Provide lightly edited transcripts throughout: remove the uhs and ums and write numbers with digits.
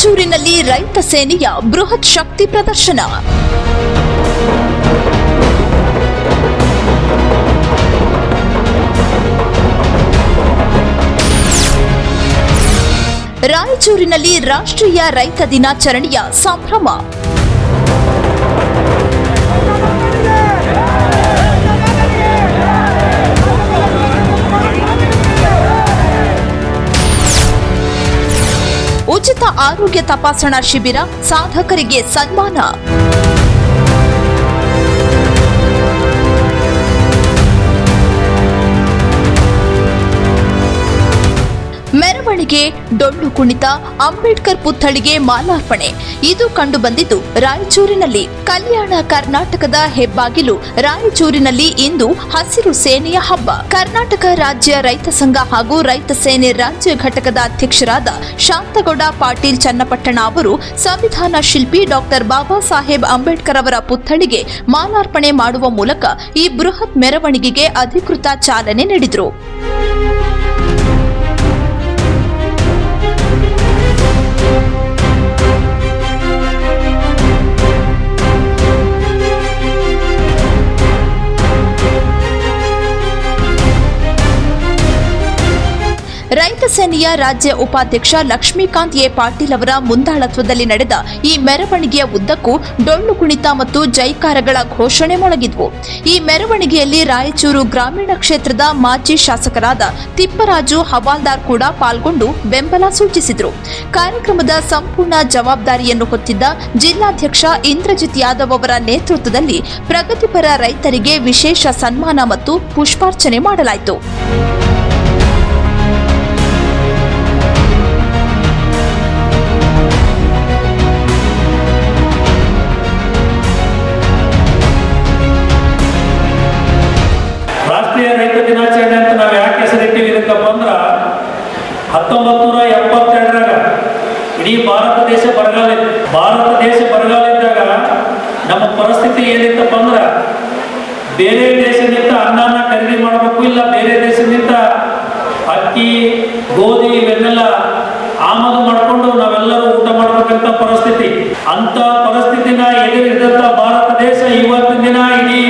ರಾಯಚೂರಿನಲ್ಲಿ ರೈತ ಸೇನೆಯ ಬೃಹತ್ ಶಕ್ತಿ ಪ್ರದರ್ಶನ. ರಾಯಚೂರಿನಲ್ಲಿ ರಾಷ್ಟ್ರೀಯ ರೈತ ದಿನಾಚರಣೆಯ ಸಂಭ್ರಮ. ಉಚಿತ ಆರೋಗ್ಯ ತಪಾಸಣಾ ಶಿಬಿರ, ಸಾಧಕರಿಗೆ ಸನ್ಮಾನ. ಮೆರವಣಿಗೆ, ಡೊಳ್ಳು ಕುಣಿತ, ಅಂಬೇಡ್ಕರ್ ಪುತ್ಥಳಿಗೆ ಮಾಲಾರ್ಪಣೆ. ಇದು ಕಂಡುಬಂದಿದ್ದು ರಾಯಚೂರಿನಲ್ಲಿ. ಕಲ್ಯಾಣ ಕರ್ನಾಟಕದ ಹೆಬ್ಬಾಗಿಲು ರಾಯಚೂರಿನಲ್ಲಿ ಇಂದು ಹಸಿರು ಸೇನೆಯ ಹಬ್ಬ. ಕರ್ನಾಟಕ ರಾಜ್ಯ ರೈತ ಸಂಘ ಹಾಗೂ ರೈತ ಸೇನೆ ರಾಜ್ಯ ಘಟಕದ ಅಧ್ಯಕ್ಷರಾದ ಶಾಂತಗೌಡ ಪಾಟೀಲ್ ಚನ್ನಪಟ್ಟಣ ಅವರು ಸಂವಿಧಾನ ಶಿಲ್ಪಿ ಡಾಕ್ಟರ್ ಬಾಬಾ ಸಾಹೇಬ್ ಅಂಬೇಡ್ಕರ್ ಅವರ ಪುತ್ಥಳಿಗೆ ಮಾಲಾರ್ಪಣೆ ಮಾಡುವ ಮೂಲಕ ಈ ಬೃಹತ್ ಮೆರವಣಿಗೆಗೆ ಅಧಿಕೃತ ಚಾಲನೆ ನೀಡಿದರು. ರೈತ ಸೇನೆಯ ರಾಜ್ಯ ಉಪಾಧ್ಯಕ್ಷ ಲಕ್ಷ್ಮೀಕಾಂತ್ ಎ ಪಾಟೀಲ್ ಅವರ ಮುಂದಾಳತ್ವದಲ್ಲಿ ನಡೆದ ಈ ಮೆರವಣಿಗೆಯ ಉದ್ದಕ್ಕೂ ಡೊಳ್ಳು ಕುಣಿತ ಮತ್ತು ಜೈಕಾರಗಳ ಘೋಷಣೆ ಮೊಳಗಿದ್ವು. ಈ ಮೆರವಣಿಗೆಯಲ್ಲಿ ರಾಯಚೂರು ಗ್ರಾಮೀಣ ಕ್ಷೇತ್ರದ ಮಾಜಿ ಶಾಸಕರಾದ ತಿಪ್ಪರಾಜು ಹವಾಲ್ದಾರ್ ಕೂಡ ಪಾಲ್ಗೊಂಡು ಬೆಂಬಲ ಸೂಚಿಸಿದರು. ಕಾರ್ಯಕ್ರಮದ ಸಂಪೂರ್ಣ ಜವಾಬ್ದಾರಿಯನ್ನು ಹೊತ್ತಿದ್ದ ಜಿಲ್ಲಾಧ್ಯಕ್ಷ ಇಂದ್ರಜಿತ್ ಯಾದವ್ ಅವರ ನೇತೃತ್ವದಲ್ಲಿ ಪ್ರಗತಿಪರ ರೈತರಿಗೆ ವಿಶೇಷ ಸನ್ಮಾನ ಮತ್ತು ಪುಷ್ಪಾರ್ಚನೆ ಮಾಡಲಾಯಿತು. ರಾಷ್ಟ್ರೀಯ ರೈತ ದಿನಾಚರಣೆ ಅಂತ ನಾವು ಯಾಕೆ ಹೆಸರಿಟ್ಟಿವಿ ಇದಕ್ಕಪ್ಪ ಅಂದ್ರ 1972ರಾಗ ಇಡೀ ಭಾರತ ದೇಶ ಬರಗಾಲ ಇದ್ದಾಗ ನಮ್ಮ ಪರಿಸ್ಥಿತಿ ಏನಿತ್ತಪ್ಪ ಅಂದ್ರ ಬೇರೆ ದೇಶದಿಂದ ಅನ್ನನ ಖರೀದಿ ಮಾಡಬೇಕು, ಇಲ್ಲ ಬೇರೆ ದೇಶದಿಂದ ಅಕ್ಕಿ, ಗೋಧಿ ಇವೆನ್ನೆಲ್ಲ ಆಮದು ಮಾಡಿಕೊಂಡು ನಾವೆಲ್ಲರೂ ಊಟ ಮಾಡಬೇಕಂತ ಪರಿಸ್ಥಿತಿ. ಅಂತ ಪರಿಸ್ಥಿತಿನ ಎದುರಿದಂತ ಭಾರತ ದೇಶ ಇವತ್ತಿನ ದಿನ ಇಡೀ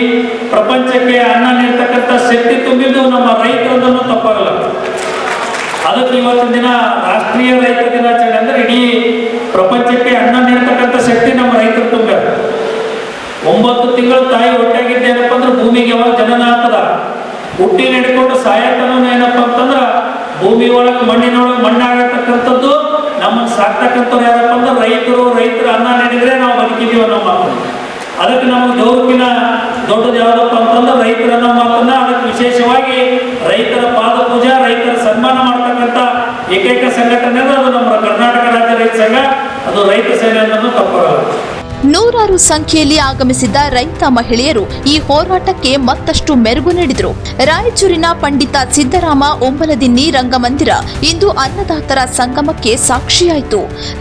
ಪ್ರಪಂಚಕ್ಕೆ ಅನ್ನ ನೀಡ್ತಕ್ಕಂಥ ಶಕ್ತಿ ತುಂಬಿದ್ದು ನಮ್ಮ ರೈತರದನ್ನು ತಪ್ಪಾಗಲ್ಲ. ಅದಕ್ಕೆ ಇವತ್ತಿನ ದಿನ ರಾಷ್ಟ್ರೀಯ ರೈತ ದಿನಾಚರಣೆ ಅಂದ್ರೆ ಇಡೀ ಪ್ರಪಂಚಕ್ಕೆ ಅನ್ನ ನೀಡ್ತಕ್ಕಂಥ ಶಕ್ತಿ ನಮ್ಮ ರೈತರು ತುಂಬ್ಯಾರ. 9 ತಿಂಗಳು ತಾಯಿ ಹೊಟ್ಟೆಗಿದ್ದೇನಪ್ಪ ಅಂದ್ರೆ ಭೂಮಿಗೆ ಯಾವಾಗ ಜನನ ಆಗ್ತದ, ಹುಟ್ಟಿ ನಡ್ಕೊಂಡು ಸಾಯತನ ಏನಪ್ಪ ಅಂತಂದ್ರ ಭೂಮಿ ಒಳಗೆ ಮಣ್ಣಿನೊಳಗೆ ಮಣ್ಣಾಗತಕ್ಕಂಥದ್ದು ನಮ್ಮನ್ನು ಸಾಕ್ತಕ್ಕಂಥವ್ರು ಯಾರಪ್ಪ ಅಂದ್ರೆ ರೈತರು ಅನ್ನ ನೀಡಿದ್ರೆ ನಾವು ಬದುಕಿದೀವಿ ಅನ್ನೋ ಮಾತು. ಅದಕ್ಕೆ ನಮಗೆ ಗೌರವಿನ ದೊಡ್ಡದು ಯಾವುದಪ್ಪ ಅಂತಂದ್ರೆ ರೈತರ ಅನ್ನೋ ಮಾತನ್ನ, ಅದಕ್ಕೆ ವಿಶೇಷವಾಗಿ ರೈತರ ಪಾದ ಪೂಜಾ, ರೈತರ ಸನ್ಮಾನ ಮಾಡ್ತಕ್ಕಂಥ ಏಕೈಕ ಸಂಘಟನೆ ಅದು ನಮ್ಮ ಕರ್ನಾಟಕ ರಾಜ್ಯ ರೈತ ಸಂಘ, ಅದು ರೈತ ಸೇನೆ ಅನ್ನೋದು ತಪ್ಪಾಗಲ್ಲ. ನೂರಾರು ಸಂಖ್ಯೆಯಲ್ಲಿ ಆಗಮಿಸಿದ್ದ ರೈತ ಮಹಿಳೆಯರು ಈ ಹೋರಾಟಕ್ಕೆ ಮತ್ತಷ್ಟು ಮೆರುಗು ನೀಡಿದರು. ರಾಯಚೂರಿನ ಪಂಡಿತ ಸಿದ್ದರಾಮ ಒಂಬಲದಿನ್ನಿ ರಂಗಮಂದಿರ ಇಂದು ಅನ್ನದಾತರ ಸಂಗಮಕ್ಕೆ ಸಾಕ್ಷಿಯಾಯಿತು.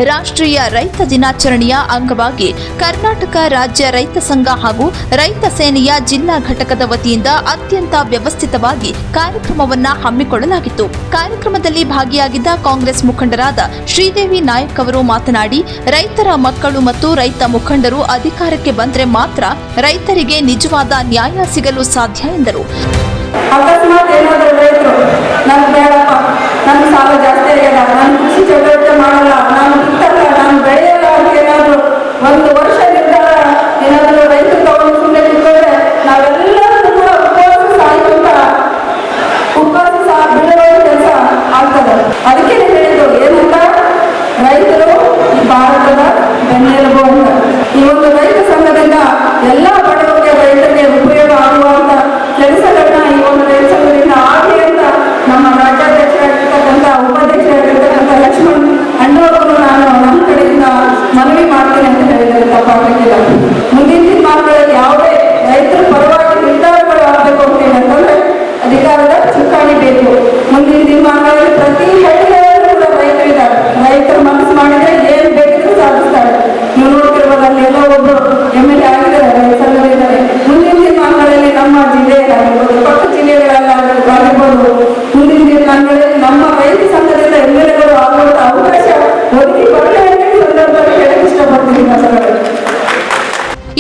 ರಾಷ್ಟ್ರೀಯ ರೈತ ದಿನಾಚರಣೆಯ ಅಂಗವಾಗಿ ಕರ್ನಾಟಕ ರಾಜ್ಯ ರೈತ ಸಂಘ ಹಾಗೂ ರೈತ ಸೇನೆಯ ಜಿಲ್ಲಾ ಘಟಕದ ವತಿಯಿಂದ ಅತ್ಯಂತ ವ್ಯವಸ್ಥಿತವಾಗಿ ಕಾರ್ಯಕ್ರಮವನ್ನ ಹಮ್ಮಿಕೊಳ್ಳಲಾಗಿತ್ತು. ಕಾರ್ಯಕ್ರಮದಲ್ಲಿ ಭಾಗಿಯಾಗಿದ್ದ ಕಾಂಗ್ರೆಸ್ ಮುಖಂಡರಾದ ಶ್ರೀದೇವಿ ನಾಯಕ್ ಅವರು ಮಾತನಾಡಿ, ರೈತರ ಮಕ್ಕಳು ಮತ್ತು ರೈತ ಮುಖಂಡರು ಅಧಿಕಾರಕ್ಕೆ ಬಂದರೆ ಮಾತ್ರ ರೈತರಿಗೆ ನಿಜವಾದ ನ್ಯಾಯ ಸಿಗಲು ಸಾಧ್ಯ ಎಂದರು. ಅಕಸ್ಮಾತ್ ಏನಾದರೂ ರೈತರು ನಾನು ಬೇಡಪ್ಪ, ನನ್ನ ಸಾಲ ಜಾಸ್ತಿ ಆಗ್ಯದ, ನಾನು ಕೃಷಿ ಚಟುವಟಿಕೆ ಮಾಡಲ್ಲ, ನಾನು ಬಿತ್ತಲ್ಲ, ನಾನು ಬೆಳೆಯಲ್ಲ ಅಂತ ಏನಾದರೂ ಒಂದು ವರ್ಷ ನಿರ್ಧಾರ ಏನಾದರೂ ರೈತರು ತಗೊಂಡು ಸುಮ್ಮನೆ ಬಿಟ್ಟರೆ ನಾವೆಲ್ಲರೂ ಕೂಡ ಉಪವಾಸ ಬಿಡುವ ಕೆಲಸ ಆಗ್ತದೆ. ಅದಕ್ಕೆ ಹೇಳಿದ್ದು ಏನಂತ, ರೈತರು ಈ ಭಾರತದ ಬೆನ್ನೆಲುಬು ಅಂತ. ಈ ಒಂದು ರೈತ ಸಂಘದಿಂದ ಎಲ್ಲ ಬಡವರಿಗೆ ರೈತರಿಗೆ ಉಪಯೋಗ ಆಗುವಂತ ಕೆಲಸಗಳನ್ನ ಈ ಒಂದು ರೈತ ಸಂಘದಿಂದ ಆಗಲಿ ಅಂತ ನಮ್ಮ ರಾಜ್ಯಾಧ್ಯಕ್ಷರಾಗಿರ್ತಕ್ಕಂಥ ಉಪಾಧ್ಯಕ್ಷರಾಗಿರ್ತಕ್ಕಂಥ ಲಕ್ಷ್ಮಣ್ ಅಣ್ಣವರು ನಾನು ನಮ್ಮ ಕಡೆಯಿಂದ ಮನವಿ ಮಾಡ್ತೀನಿ ಅಂತ ಹೇಳಿದ್ರೆ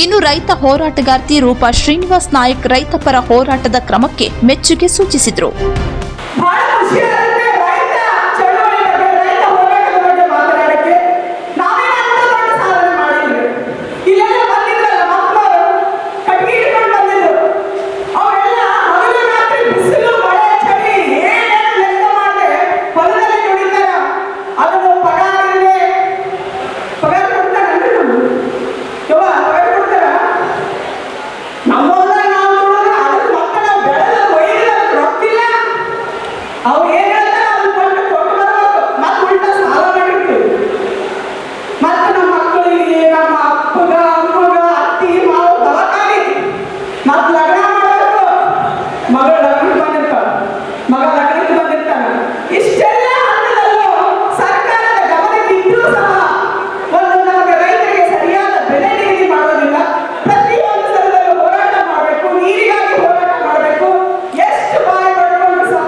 ಇನ್ನು ರೈತ ಹೋರಾಟಗಾರ್ತಿ ರೂಪಾ ಶ್ರೀನಿವಾಸ್ ನಾಯಕ್ ರೈತ ಪರ ಹೋರಾಟದ ಕ್ರಮಕ್ಕೆ ಮೆಚ್ಚುಗೆ ಸೂಚಿಸಿದರು. ಬಹಳ ಖುಷಿ ಆಗುತ್ತೆ ರೈತ ಚಳವಳಿ ಬಗ್ಗೆ, ರೈತ ಹೋರಾಟದ ಬಗ್ಗೆ ಮಾತನಾಡಕ್ಕೆ. ನಾವೇನಂತ ದೊಡ್ಡ ಸಾಧನೆ ಮಾಡಿದ್ವಿ. ಇಲ್ಲೆಲ್ಲ ಬಂದಿದ್ರಲ್ಲ ಮಕ್ಕಳು, ಕಟ್ಟಿಗೆ ಹಿಡ್ಕೊಂಡು ಬಂದಿದ್ರು. ಅವರೆಲ್ಲ ಹಗಲು ರಾತ್ರಿ ಬಿಸಿಲು ಮಳೆ ಚಳಿ ಏನೇನು ಲೆಕ್ಕ ಮಾಡದೆ ಹೊಲದಲ್ಲಿ ದುಡಿತಾರ. ಅದನ್ನು ಪಗಾರ ಕೊಡ್ತಾರನ್ರಿ ನಮ್ಗೆ. ಪಗಾರ ಕೊಡ್ತಾರ. ನಮ್ಮ ಹೊಲದಾಗ ನಾವು ದುಡಿದ್ರೆ ಅದಕ್ಕೆ ಮಕ್ಕಳ ಬೆಳೆದ ಒಯ್ದು ರೊಕ್ಕಿಲ್ಲ. ಅವ್ರು ಏನ್ ಹೇಳ್ತಾರೆ ಅದನ್ನ ಕೊಟ್ಟು ಬರ್ಬೇಕು. ಮತ್ತೆ ಉಲ್ಟ ಸಾಲ ಮಾಡಿರ್ತೀವಿ. ಮತ್ತೆ ನಮ್ಮ ಮಕ್ಕಳಿಗೆ, ನಮ್ಮ ಅಪ್ಪಗ ಅಮ್ಮಗ ಅತ್ತಿ ಮಾವ ದವಾಖಾನೆ ಮತ್ತೆ ಲಗ್ನ ಮಾಡಬೇಕು. ಮಗ ಲಗ್ನಕ್ಕೆ ಬಂದಿರ್ತಾಳ, ಮಗ ಲಗ್ನಕ್ಕೆ ಬಂದಿರ್ತಾನ. ಇಷ್ಟೆಲ್ಲ ಹಂತದಲ್ಲೂ ಸರ್ಕಾರದ ಗಮನಕ್ಕೆ ಇದ್ರೂ ಸಹ ಒಂದು ನಮಗೆ ರೈತರಿಗೆ ಸರಿಯಾದ ಬೆಲೆ ನಿಗದಿ ಮಾಡೋದಿಲ್ಲ. ಪ್ರತಿಯೊಂದು ಸ್ಥಳದಲ್ಲೂ ಹೋರಾಟ ಮಾಡಬೇಕು, ನೀರಿಗಾಗಿ ಹೋರಾಟ ಮಾಡಬೇಕು. ಎಷ್ಟು ಬಾಯಿ ಪಡ್ಕೊಂಡ್ರು ಸಹ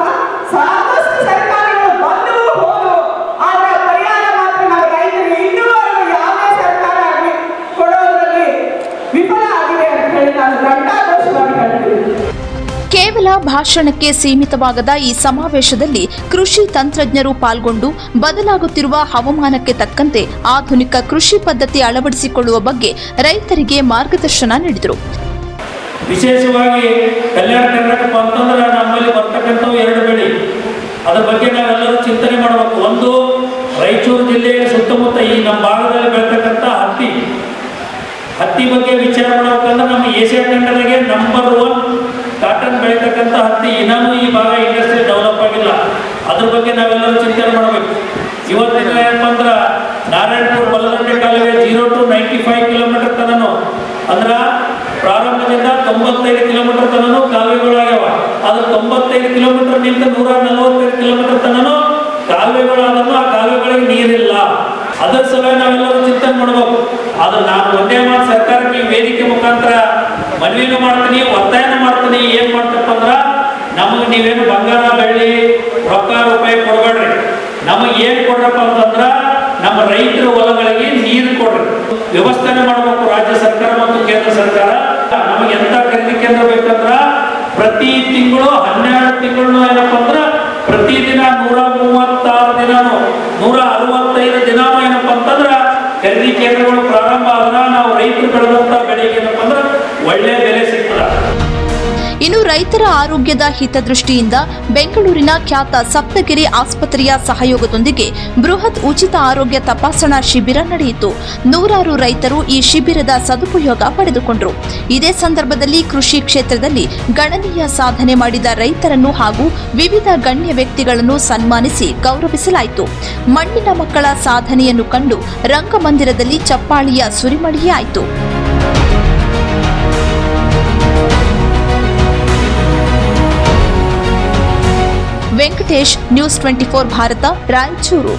ಸಾಕಷ್ಟು ಸರ್ಕಾರಗಳು ಬಂದವು ಹೋದವು. ಆದ್ರೆ ಪರಿಹಾರ ಮಾತ್ರ ನಾವು ರೈತರಿಗೆ ಇನ್ನೂವರೆಗೂ ಯಾವುದೇ ಸರ್ಕಾರ ಆಗಲಿ ಕೊಡೋದ್ರಲ್ಲಿ ವಿಫಲ ಆಗಿದೆ ಅಂತ ಹೇಳಿ ನಾನು ಘಂಟಾಘೋಷವಾಗಿ ಹೇಳ್ತೀನಿ. ಕೇವಲ ಭಾಷಣಕ್ಕೆ ಸೀಮಿತವಾಗದ ಈ ಸಮಾವೇಶದಲ್ಲಿ ಕೃಷಿ ತಂತ್ರಜ್ಞರು ಪಾಲ್ಗೊಂಡು ಬದಲಾಗುತ್ತಿರುವ ಹವಾಮಾನಕ್ಕೆ ತಕ್ಕಂತೆ ಆಧುನಿಕ ಕೃಷಿ ಪದ್ಧತಿ ಅಳವಡಿಸಿಕೊಳ್ಳುವ ಬಗ್ಗೆ ರೈತರಿಗೆ ಮಾರ್ಗದರ್ಶನ ನೀಡಿದರು. ವಿಶೇಷವಾಗಿ ಕಲ್ಯಾಣ ಕರ್ನಾಟಕ ಅಂತಂದ್ರೆ ನಮ್ಮಲ್ಲಿ ಬರ್ತಕ್ಕಂಥವು 2 ಬೆಳೆ. ಅದ್ರ ಬಗ್ಗೆ ನಾವೆಲ್ಲರೂ ಚಿಂತನೆ ಮಾಡಬೇಕು. ಒಂದು, ರಾಯಚೂರು ಜಿಲ್ಲೆಯ ಸುತ್ತಮುತ್ತ ಈ ನಮ್ಮ ಭಾಗದಲ್ಲಿ ಬೆಳತಕ್ಕಂಥ ಹತ್ತಿ ಬಗ್ಗೆ ವಿಚಾರ ಮಾಡಬೇಕಂದ್ರೆ ನಮ್ಮ ಏಷ್ಯಾ ಖಂಡದಾಗೆ ನಂಬರ್ 1 ಕಾಟನ್ ಬೆಳೀತಕ್ಕಂಥ ಹತ್ತಿ. ಇನ್ನೂ ಈ ಭಾಗ ಇಂಡಸ್ಟ್ರಿ ಡೆವಲಪ್ ಆಗಿಲ್ಲ. ಅದ್ರ ಬಗ್ಗೆ ನಾವೆಲ್ಲರೂ ಚಿಂತನೆ ಮಾಡಬೇಕು. ಇವತ್ತಿನ ಏನಪ್ಪ ಅಂದ್ರೆ ನಾರಾಯಣಪುರ ಬಲದಂಡೆ ಕಾಲುವೆ 0 to 95 ಕಿಲೋಮೀಟರ್ ತನನು ಅಂದ್ರೆ ಪ್ರಾರಂಭದಿಂದ 95 ಕಿಲೋಮೀಟರ್ ತನನು ಕಾಲುವೆಗಳಾಗ್ಯಾವ. ಅದು 95 ಕಿಲೋಮೀಟರ್ ನಿಂದ 145 ಕಿಲೋಮೀಟರ್ ತನನು ಕಾಲುವೆಗಳಾದನ್ನು ಆ ಕಾಲುವೆಗಳಿಗೆ ನೀರಿಲ್ಲ. ಅದರ ಸಲುವಾಗಿ ನಾವೆಲ್ಲರೂ ಚಿಂತನೆ ಮಾಡಬೇಕು. ಅದು ನಾನು ಒಂದೇ ಮಾತು ಸರ್ಕಾರಕ್ಕೆ ಈ ವೇದಿಕೆ ಮುಖಾಂತರ ಮನವಿನೂ ಮಾಡ್ತೀನಿ, ಒತ್ತಾಯನ ಮಾಡ್ತೀನಿ. ಏನ್ ಮಾಡ್ತಪ್ಪ ಅಂದ್ರ ನಮಗೆ ನೀವೇನು ಬಂಗಾರ ಬೆಳ್ಳಿ ರೊಕ್ಕ ರೂಪಾಯಿ ಕೊಡಬೇಡ್ರಿ. ನಮಗೆ ಏನ್ ಕೊಡ್ರಪ್ಪ ಅಂತಂದ್ರ ನಮ್ಮ ರೈತರ ಹೊಲಗಳಿಗೆ ನೀರು ಕೊಡ್ರಿ, ವ್ಯವಸ್ಥೆನೆ ಮಾಡಬೇಕು ರಾಜ್ಯ ಸರ್ಕಾರ ಮತ್ತು ಕೇಂದ್ರ ಸರ್ಕಾರ. ನಮಗೆ ಎಂತ ಖರೀದಿ ಕೇಂದ್ರ ಬೇಕಂದ್ರ ಪ್ರತಿ ತಿಂಗಳು 12 ತಿಂಗಳು ಏನಪ್ಪ ಅಂದ್ರ ಪ್ರತಿದಿನ 136 ದಿನನೂ 165 ದಿನಾನು ಏನಪ್ಪ ಅಂತಂದ್ರ ಖರೀದಿ ಕೇಂದ್ರಗಳು ಪ್ರಾರಂಭ ಆದ್ರ ನಾವು ರೈತರು ಬೆಳೆದಂತ ಬೆಳೆಗೆ ಏನಪ್ಪ ಅಂದ್ರ ಒಳ್ಳೆ ಬೆಲೆ ಸಿಗ್ತದ. ಇನ್ನು ರೈತರ ಆರೋಗ್ಯದ ಹಿತದೃಷ್ಟಿಯಿಂದ ಬೆಂಗಳೂರಿನ ಖ್ಯಾತ ಸಪ್ತಗಿರಿ ಆಸ್ಪತ್ರೆಯ ಸಹಯೋಗದೊಂದಿಗೆ ಬೃಹತ್ ಉಚಿತ ಆರೋಗ್ಯ ತಪಾಸಣಾ ಶಿಬಿರ ನಡೆಯಿತು. 100 ರೈತರು ಈ ಶಿಬಿರದ ಸದುಪಯೋಗ ಪಡೆದುಕೊಂಡರು. ಇದೇ ಸಂದರ್ಭದಲ್ಲಿ ಕೃಷಿ ಕ್ಷೇತ್ರದಲ್ಲಿ ಗಣನೀಯ ಸಾಧನೆ ಮಾಡಿದ ರೈತರನ್ನು ಹಾಗೂ ವಿವಿಧ ಗಣ್ಯ ವ್ಯಕ್ತಿಗಳನ್ನು ಸನ್ಮಾನಿಸಿ ಗೌರವಿಸಲಾಯಿತು. ಮಣ್ಣಿನ ಮಕ್ಕಳ ಸಾಧನೆಯನ್ನು ಕಂಡು ರಂಗಮಂದಿರದಲ್ಲಿ ಚಪ್ಪಾಳಿಯ ಸುರಿಮಳೆಯೇ ಆಯಿತು. ವೆಂಕಟೇಶ್, ನ್ಯೂಸ್ 24 ಭಾರತ, ರಾಯಚೂರು.